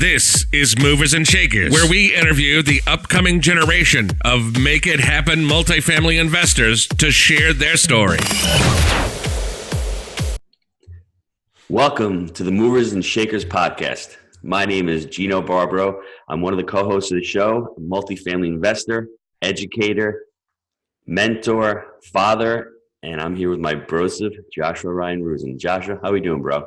This is Movers and Shakers, where we interview the upcoming generation of Make It Happen multifamily investors to share their story. Welcome to the Movers and Shakers podcast. My name is Gino Barbaro. I'm one of the co-hosts of the show, a multifamily investor, educator, mentor, father, and I'm here with my brosif, Joshua Ryan Rusin. Joshua, how we doing, bro?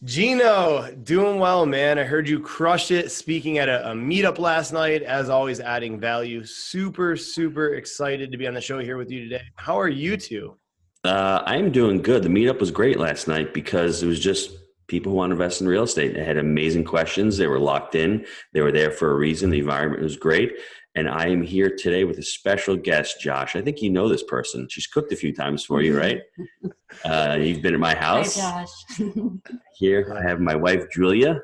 Gino, doing well, man. I heard you crushed it speaking at a meetup last night, as always, adding value. Super excited to be on the show here with you today. How are you two? I'm doing good. The meetup was great last night because it was just people who want to invest in real estate. They had amazing questions. They were locked in. They were there for a reason. The environment was great. And I am here today with a special guest, Josh. I think you know this person. She's cooked a few times for you, right? You've been at my house. Hi, Josh. Here I have my wife, Julia.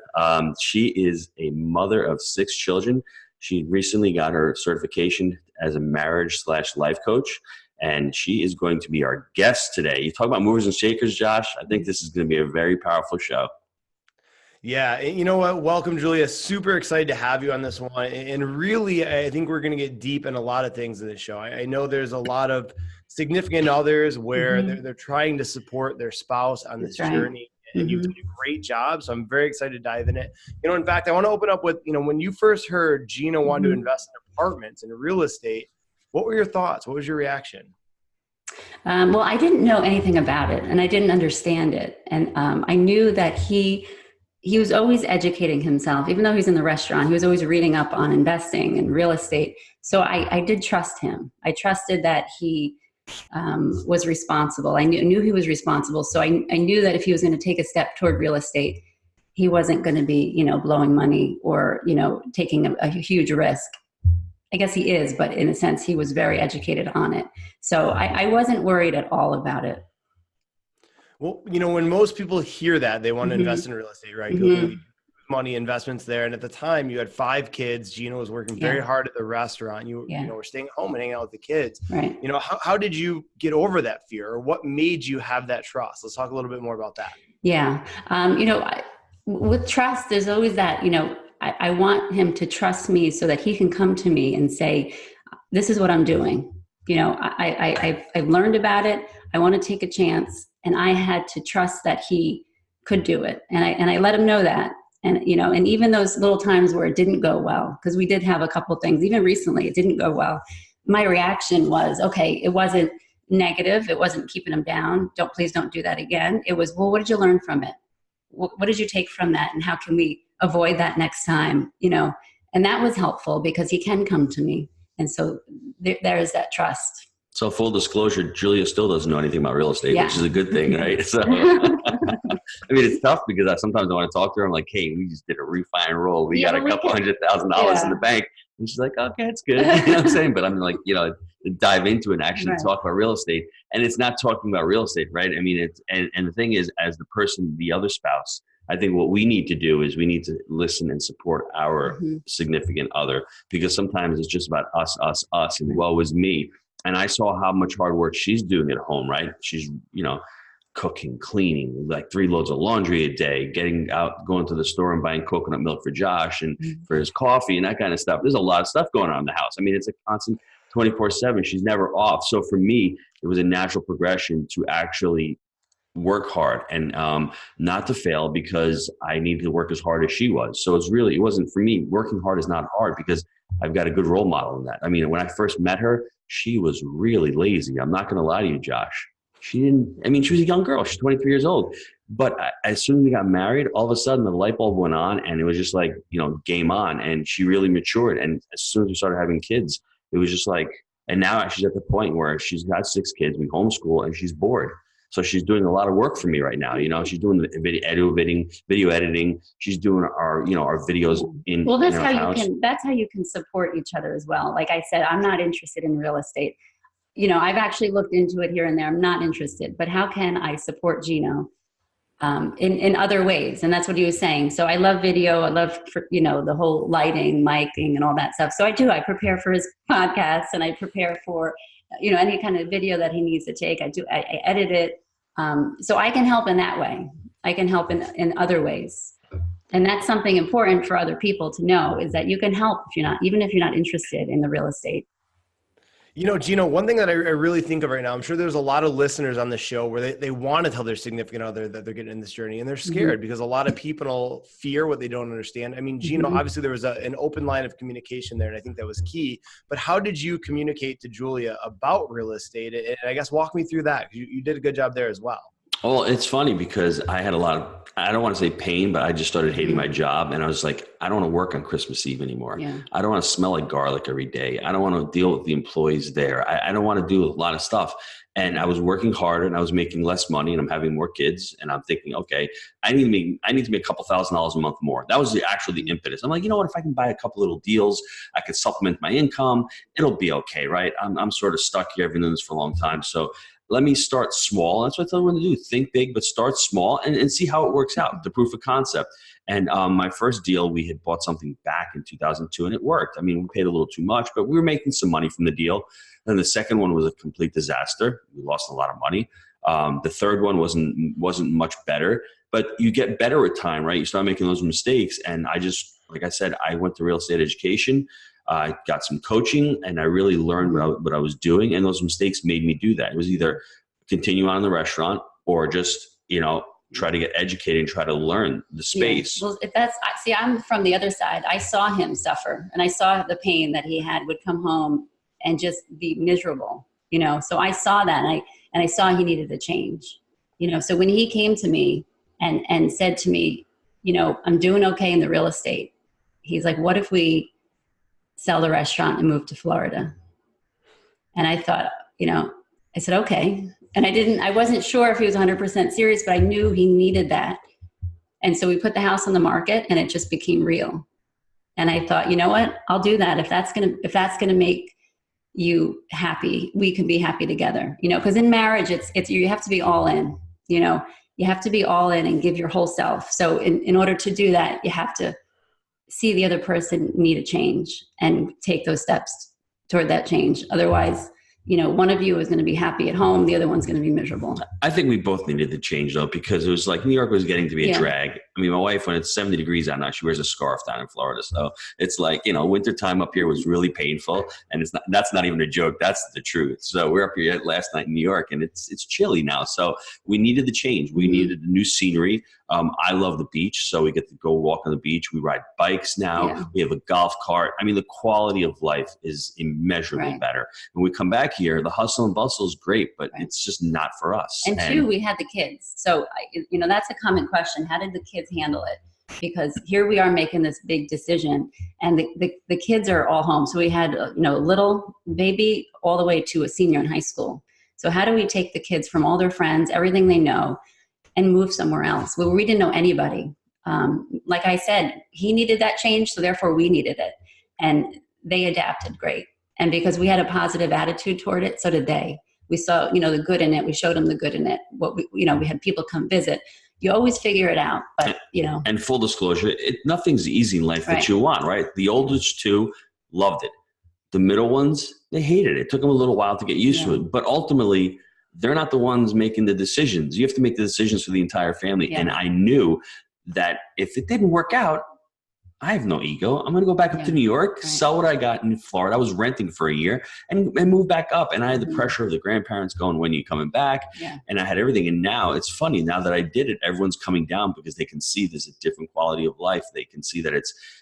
She is a mother of 6 children. She recently got her certification as a marriage/life coach. And she is going to be our guest today. You talk about movers and shakers, Josh. I think this is going to be a very powerful show. Yeah, you know what? Welcome, Julia. Super excited to have you on this one. And really, I think we're going to get deep in a lot of things in this show. I know there's a lot of significant others where they're trying to support their spouse on this journey. And you've done a great job. So I'm very excited to dive in it. You know, in fact, I want to open up with, when you first heard Gino wanted to invest in apartments and real estate, what were your thoughts? What was your reaction? Well, I didn't know anything about it and I didn't understand it. And I knew that he was always educating himself. Even though he's in the restaurant, he was always reading up on investing and real estate. So I did trust him. I trusted that he was responsible. I knew he was responsible. So I knew that if he was going to take a step toward real estate, he wasn't going to be, blowing money or, taking a huge risk. I guess he is, but in a sense, he was very educated on it. So I wasn't worried at all about it. Well, when most people hear that, they want to invest in real estate, right? Money investments there. And at the time, you had 5 kids. Gino was working very hard at the restaurant. You were staying at home and hanging out with the kids. Right. How did you get over that fear? Or what made you have that trust? Let's talk a little bit more about that. Yeah. With trust, there's always that, I want him to trust me so that he can come to me and say, this is what I'm doing. I've learned about it. I want to take a chance. And I had to trust that he could do it. And I let him know that. And, and even those little times where it didn't go well, because we did have a couple of things, even recently, it didn't go well. My reaction was, okay, it wasn't negative. It wasn't keeping him down. Please don't do that again. It was, well, what did you learn from it? What did you take from that? And how can we avoid that next time? And that was helpful because he can come to me. And so there is that trust. So full disclosure, Julia still doesn't know anything about real estate, which is a good thing, right? So, it's tough because sometimes I want to talk to her. I'm like, hey, we just did a refi and roll. We got a couple $100,000 in the bank. And she's like, okay, it's good. You know what I'm saying? But I'm like, dive into it and actually talk about real estate. And it's not talking about real estate, right? And the thing is, as the person, the other spouse, I think what we need to do is we need to listen and support our significant other, because sometimes it's just about us, and woe is me. And I saw how much hard work she's doing at home, right? She's, cooking, cleaning, like 3 loads of laundry a day, getting out, going to the store and buying coconut milk for Josh and for his coffee and that kind of stuff. There's a lot of stuff going on in the house. It's a constant 24/7. She's never off. So for me, it was a natural progression to actually work hard and not to fail, because I needed to work as hard as she was. So it wasn't for me. Working hard is not hard because I've got a good role model in that. When I first met her, she was really lazy. I'm not going to lie to you, Josh. She was a young girl. She's 23 years old. But as soon as we got married, all of a sudden the light bulb went on and it was just like, game on. And she really matured. And as soon as we started having kids, it was just like, and now she's at the point where she's got 6 kids. We homeschool and she's bored. So she's doing a lot of work for me right now. She's doing the video editing. She's doing our videos in. Well, that's how you can support each other as well. Like I said, I'm not interested in real estate. I've actually looked into it here and there. I'm not interested, but how can I support Gino in other ways? And that's what he was saying. So I love video. I love, the whole lighting, miking and all that stuff. So I prepare for his podcast and I prepare for, any kind of video that he needs to take. I edit it. So I can help in that way. I can help in other ways. And that's something important for other people to know, is that you can help even if you're not interested in the real estate. You know, Gino, one thing that I really think of right now, I'm sure there's a lot of listeners on the show where they want to tell their significant other that they're getting in this journey, and they're scared because a lot of people fear what they don't understand. I mean, Gino, obviously there was an open line of communication there, and I think that was key. But how did you communicate to Julia about real estate? And I guess walk me through that. You did a good job there as well. Well, it's funny because I had a lot of, I don't want to say pain, but I just started hating my job. And I was like, I don't want to work on Christmas Eve anymore. Yeah. I don't want to smell like garlic every day. I don't want to deal with the employees there. I don't want to do a lot of stuff. And I was working harder and I was making less money and I'm having more kids. And I'm thinking, okay, I need to make a couple $1,000s a month more. That was the impetus. I'm like, you know what, if I can buy a couple little deals, I could supplement my income. It'll be okay, right? I'm sort of stuck here. I've been doing this for a long time. So let me start small. That's what I tell everyone to do. Think big, but start small and see how it works out, the proof of concept. And my first deal, we had bought something back in 2002 and it worked. I mean, we paid a little too much, but we were making some money from the deal. And the second one was a complete disaster. We lost a lot of money. The third one wasn't much better, but you get better with time, right? You start making those mistakes. And I just, like I said, I went to real estate education. I got some coaching and I really learned what I was doing. And those mistakes made me do that. It was either continue on in the restaurant or just, try to get educated and try to learn the space. Yeah. Well, I'm from the other side. I saw him suffer and I saw the pain that he had, would come home and just be miserable, so I saw that and I saw he needed a change, so when he came to me and said to me, I'm doing okay in the real estate. He's like, what if we sell the restaurant and move to Florida? And I thought, I said, okay. And I wasn't sure if he was 100% serious, but I knew he needed that. And so we put the house on the market and it just became real. And I thought, you know what, I'll do that. If that's going to make you happy, we can be happy together, because in marriage, it's, you have to be all in, you have to be all in and give your whole self. So in order to do that, you have to see the other person need a change and take those steps toward that change. Otherwise, one of you is going to be happy at home. The other one's going to be miserable. I think we both needed the change though, because it was like New York was getting to be a drag. I mean, my wife, when it's 70 degrees out now, she wears a scarf down in Florida. So it's like, wintertime up here was really painful. And that's not even a joke. That's the truth. So we're up here last night in New York and it's chilly now. So we needed the change. We needed new scenery. I love the beach. So we get to go walk on the beach. We ride bikes now. Yeah. We have a golf cart. I mean, the quality of life is immeasurably better. When we come back here, the hustle and bustle is great, but it's just not for us. And two, we had the kids. So, that's a common question. How did the kids handle it? Because here we are making this big decision and the kids are all home. So we had, a little baby all the way to a senior in high school. So how do we take the kids from all their friends, everything they know, and move somewhere else? Well, we didn't know anybody. Like I said, he needed that change, so therefore we needed it. And they adapted great. And because we had a positive attitude toward it, so did they. We saw, the good in it. We showed them the good in it. We had people come visit. You always figure it out, but And full disclosure, nothing's easy in life that you want, right? The oldest two loved it. The middle ones, they hated it. It took them a little while to get used to it. But ultimately, they're not the ones making the decisions. You have to make the decisions for the entire family. Yeah. And I knew that if it didn't work out, I have no ego. I'm going to go back up to New York, sell what I got in Florida. I was renting for a year and move back up. And I had the pressure of the grandparents going, when are you coming back? Yeah. And I had everything. And now it's funny. Now that I did it, everyone's coming down because they can see there's a different quality of life. They can see that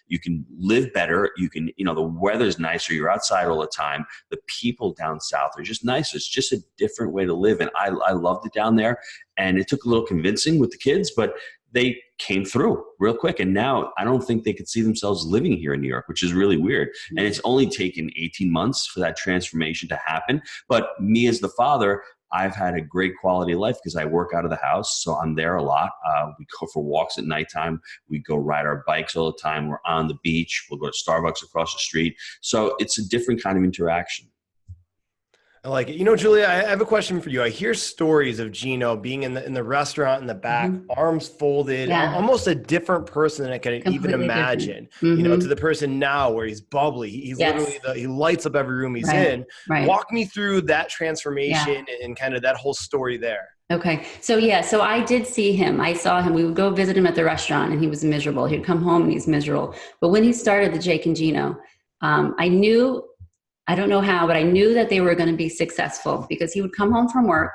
you can live better. You can, the weather's nicer. You're outside all the time. The people down south are just nicer. It's just a different way to live. And I loved it down there. And it took a little convincing with the kids, but they came through real quick. And now I don't think they could see themselves living here in New York, which is really weird. And it's only taken 18 months for that transformation to happen. But me as the father, I've had a great quality of life because I work out of the house. So I'm there a lot. We go for walks at nighttime. We go ride our bikes all the time. We're on the beach. We'll go to Starbucks across the street. So it's a different kind of interaction. I like it. You know, Julia, I have a question for you. I hear stories of Gino being in the restaurant in the back, arms folded, almost a different person than I could even imagine. You know, to the person now where he's bubbly. He's literally he lights up every room he's in. Walk me through that transformation and kind of that whole story there. Okay. So I did see him. I saw him. We would go visit him at the restaurant and he was miserable. He'd come home and he's miserable. But when he started the Jake and Gino, I knew, I don't know how, but I knew that they were going to be successful because he would come home from work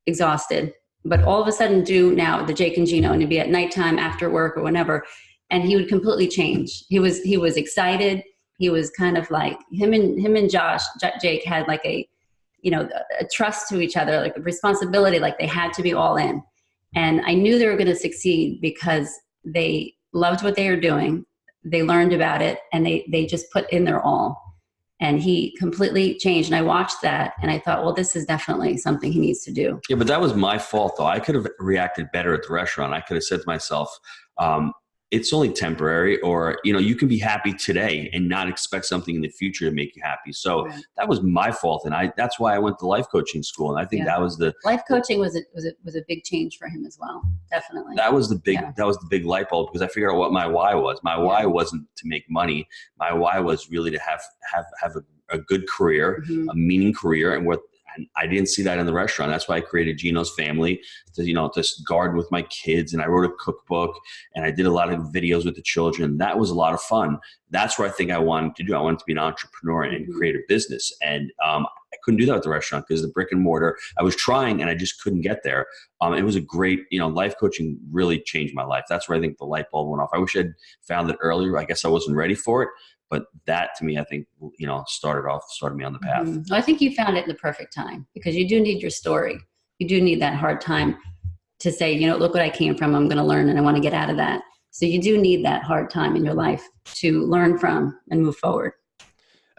exhausted, but all of a sudden do now the Jake and Gino, and it'd be at nighttime after work or whenever. And he would completely change. He was excited. He was kind of like him and Jake had like a trust to each other, like a responsibility, like they had to be all in. And I knew they were going to succeed because they loved what they were doing. They learned about it and they just put in their all. And he completely changed. And I watched that and I thought, well, this is definitely something he needs to do. Yeah, but that was my fault though. I could have reacted better at the restaurant. I could have said to myself, it's only temporary, or, you can be happy today and not expect something in the future to make you happy. So that was my fault. And that's why I went to life coaching school. And I think that was life coaching was a big change for him as well. Definitely. That was the big light bulb, because I figured out what my why was. My why wasn't to make money. My why was really to have a good career, a meaning career. And I didn't see that in the restaurant. That's why I created Gino's Family to garden with my kids. And I wrote a cookbook and I did a lot of videos with the children. That was a lot of fun. That's what I think I wanted to do. I wanted to be an entrepreneur and create a business. And I couldn't do that at the restaurant because the brick and mortar, I was trying and I just couldn't get there. It was a great, life coaching really changed my life. That's where I think the light bulb went off. I wish I'd found it earlier. I guess I wasn't ready for it. But that to me, I think, started me on the path. I think you found it in the perfect time, because you do need your story. You do need that hard time to say, look what I came from. I'm going to learn and I want to get out of that. So you do need that hard time in your life to learn from and move forward.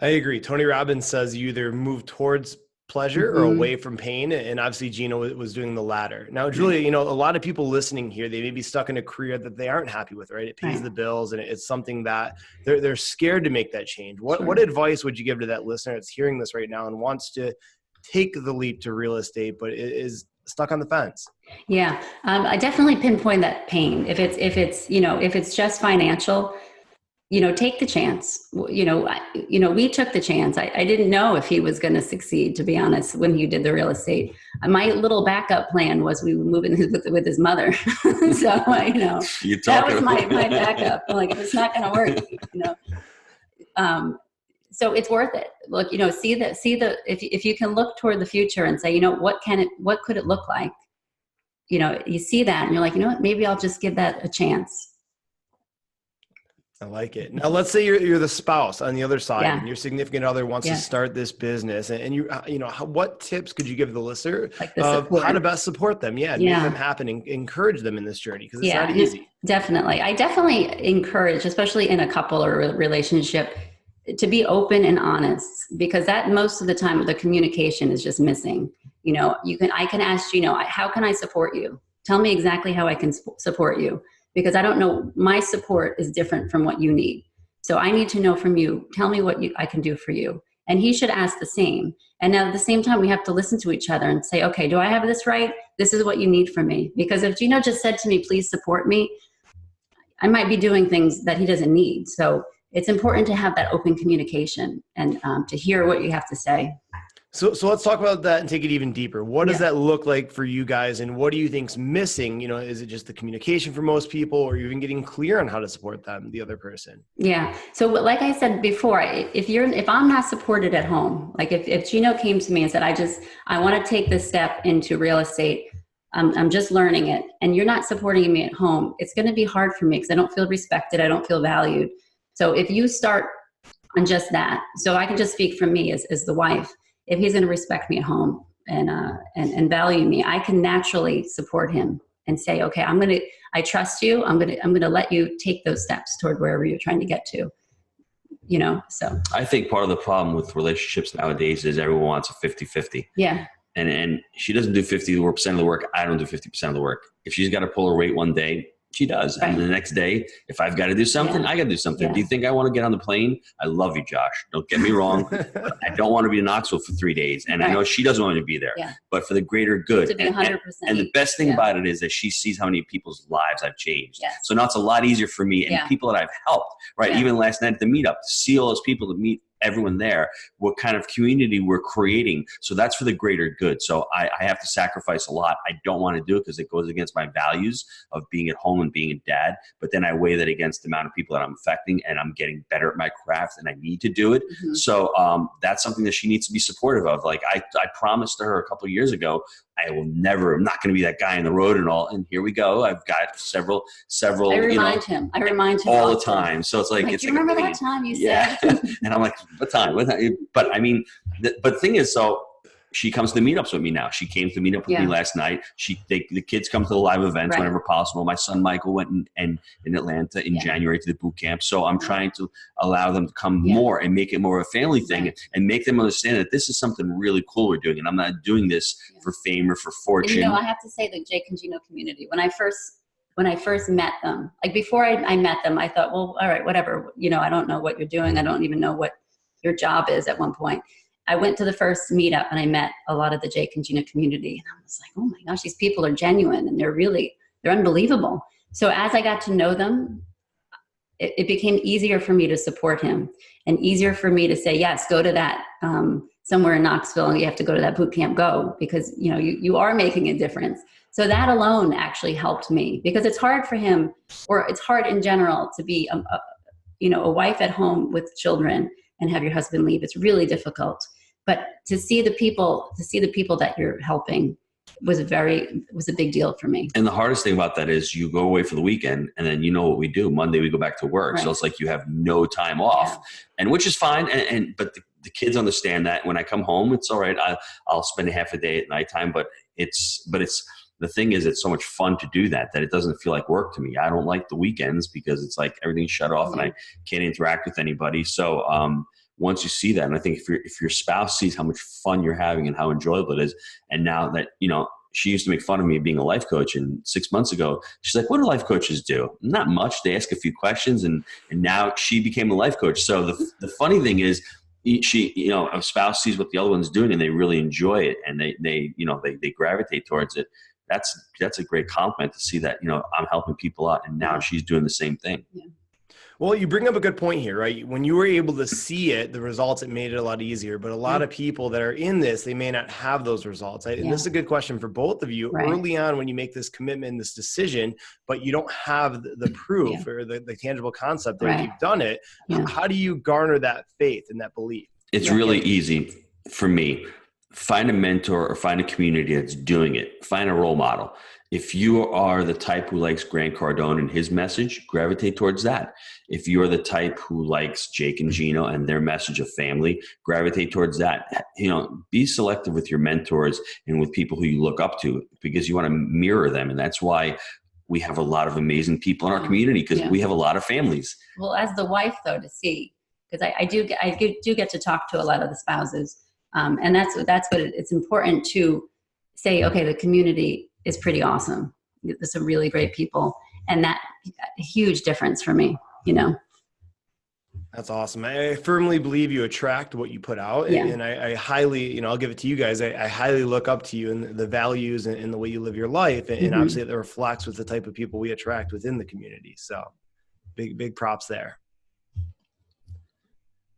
I agree. Tony Robbins says you either move towards pleasure or away from pain. And obviously Gino was doing the latter. Now, Julia, a lot of people listening here, they may be stuck in a career that they aren't happy with, right? It pays the bills and it's something that they're scared to make that change. What advice would you give to that listener that's hearing this right now and wants to take the leap to real estate, but is stuck on the fence? Yeah. I definitely pinpoint that pain. If it's just financial, take the chance. We took the chance. I didn't know if he was going to succeed, to be honest, when he did the real estate. My little backup plan was we would move in with his mother. So, that was my backup. I'm like, if it's not going to work, so it's worth it. Look, if you can look toward the future and say, what could it look like? You see that and you're like, what, maybe I'll just give that a chance. I like it. Now, let's say you're the spouse on the other side and your significant other wants to start this business, and what tips could you give the listener of how to best support them? Make them happen and encourage them in this journey, because it's not easy. Definitely. I definitely encourage, especially in a couple or relationship, to be open and honest, because that most of the time the communication is just missing. I can ask Gino, how can I support you? Tell me exactly how I can support you. Because I don't know, my support is different from what you need. So I need to know from you, tell me what I can do for you. And he should ask the same. And now at the same time, we have to listen to each other and say, okay, do I have this right? This is what you need from me. Because if Gino just said to me, please support me, I might be doing things that he doesn't need. So it's important to have that open communication and to hear what you have to say. So let's talk about that and take it even deeper. What does that look like for you guys, and what do you think's missing? Is it just the communication for most people, or even getting clear on how to support them, the other person? Yeah. So like I said before, if I'm not supported at home, like if Gino came to me and said, I want to take this step into real estate, I'm just learning it, and you're not supporting me at home, it's going to be hard for me because I don't feel respected. I don't feel valued. So if you start on just that, so I can just speak from me as the wife. If he's going to respect me at home and value me, I can naturally support him and say, okay, I trust you. I'm going to let you take those steps toward wherever you're trying to get to, so. I think part of the problem with relationships nowadays is everyone wants a 50-50. Yeah. And she doesn't do 50% of the work. I don't do 50% of the work. If she's got to pull her weight one day, She does. Right. And the next day, if I've got to do something, I got to do something. Yeah. Do you think I want to get on the plane? I love you, Josh. Don't get me wrong. But I don't want to be in Knoxville for 3 days. And I know she doesn't want me to be there. Yeah. But for the greater good. To be 100%. And the best thing about it is that she sees how many people's lives I've changed. Yes. So now it's a lot easier for me and people that I've helped, right? Yeah. Even last night at the meetup, to see all those people, to meet everyone there, what kind of community we're creating. So that's for the greater good. So I have to sacrifice a lot. I don't want to do it because it goes against my values of being at home and being a dad. But then I weigh that against the amount of people that I'm affecting, and I'm getting better at my craft and I need to do it. Mm-hmm. So that's something that she needs to be supportive of. Like I promised her a couple of years ago, I'm not going to be that guy on the road and all. And here we go. I've got several. I remind him all the time. So it's like, do you remember that time you said? And I'm like, what time? But I mean, but the thing is, so she comes to the meetups with me now. She came to the meetup with me last night. The kids come to the live events whenever possible. My son Michael went in Atlanta in January to the boot camp. So I'm trying to allow them to come more and make it more of a family thing and make them understand that this is something really cool we're doing. And I'm not doing this for fame or for fortune. And, I have to say the Jake and Gino community, when I first met them, like before I met them, I thought, well, all right, whatever. I don't know what you're doing. I don't even know what your job is at one point. I went to the first meetup and I met a lot of the Jake and Gina community. And I was like, oh my gosh, these people are genuine and they're unbelievable. So as I got to know them, it became easier for me to support him and easier for me to say, yes, go to that somewhere in Knoxville and you have to go to that boot camp, go, because you are making a difference. So that alone actually helped me, because it's hard for him, or it's hard in general to be a wife at home with children and have your husband leave. It's really difficult. But to see the people that you're helping was a big deal for me. And the hardest thing about that is you go away for the weekend and then what we do. Monday we go back to work. Right. So it's like you have no time off, and which is fine. But the kids understand that when I come home, it's all right. I'll spend half a day at nighttime, but it's the thing is, it's so much fun to do that it doesn't feel like work to me. I don't like the weekends because it's like everything's shut off and I can't interact with anybody. So once you see that, and I think if your spouse sees how much fun you're having and how enjoyable it is, and now that, she used to make fun of me being a life coach, and 6 months ago, she's like, what do life coaches do? Not much. They ask a few questions, and now she became a life coach. So the funny thing is, she, a spouse sees what the other one's doing and they really enjoy it, and they gravitate towards it. That's a great compliment to see that, I'm helping people out and now she's doing the same thing. Yeah. Well, you bring up a good point here, right? When you were able to see the results, it made it a lot easier. But a lot of people that are in this, they may not have those results. And this is a good question for both of you. Right. Early on, when you make this commitment, this decision, but you don't have the proof or the tangible concept that you've done it, how do you garner that faith and that belief? It's really easy for me. Find a mentor or find a community that's doing it. Find a role model. If you are the type who likes Grant Cardone and his message, gravitate towards that. If you're the type who likes Jake and Gino and their message of family, gravitate towards that. Be selective with your mentors and with people who you look up to, because you want to mirror them. And that's why we have a lot of amazing people in our community, because we have a lot of families. Well, as the wife, though, to see, because I do get to talk to a lot of the spouses. And that's what it's important to say, okay, the community is pretty awesome. There's some really great people, and that a huge difference for me, That's awesome. I firmly believe you attract what you put out. And I highly, I'll give it to you guys. I highly look up to you and the values and the way you live your life. And obviously that reflects with the type of people we attract within the community. So big props there.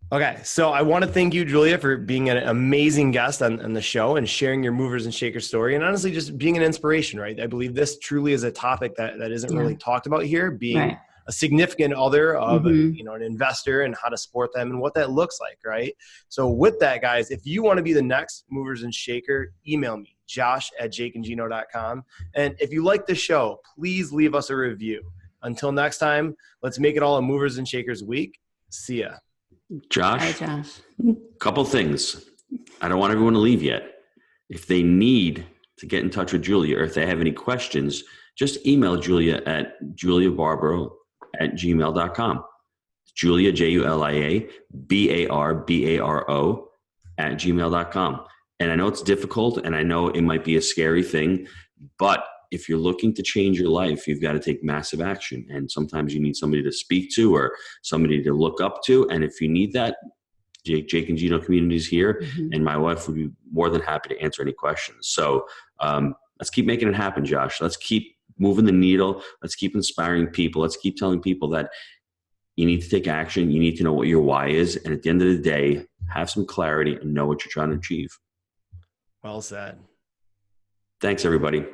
Okay, so I want to thank you, Julia, for being an amazing guest on the show and sharing your movers and shakers story, and honestly just being an inspiration, right? I believe this truly is a topic that isn't really talked about here, being a significant other of an investor and how to support them and what that looks like, right? So with that, guys, if you want to be the next movers and shaker, email me, josh@jakeandgino.com. And if you like the show, please leave us a review. Until next time, let's make it all a movers and shakers week. See ya. Josh, hi, Josh. Couple things. I don't want everyone to leave yet. If they need to get in touch with Julia, or if they have any questions, just email Julia at juliabarbaro@gmail.com. Julia, Julia, Barbaro @gmail.com. And I know it's difficult, and I know it might be a scary thing, but if you're looking to change your life, you've got to take massive action. And sometimes you need somebody to speak to or somebody to look up to. And if you need that, Jake and Gino communities here, and my wife would be more than happy to answer any questions. So let's keep making it happen, Josh. Let's keep moving the needle. Let's keep inspiring people. Let's keep telling people that you need to take action. You need to know what your why is. And at the end of the day, have some clarity and know what you're trying to achieve. Well said. Thanks, everybody.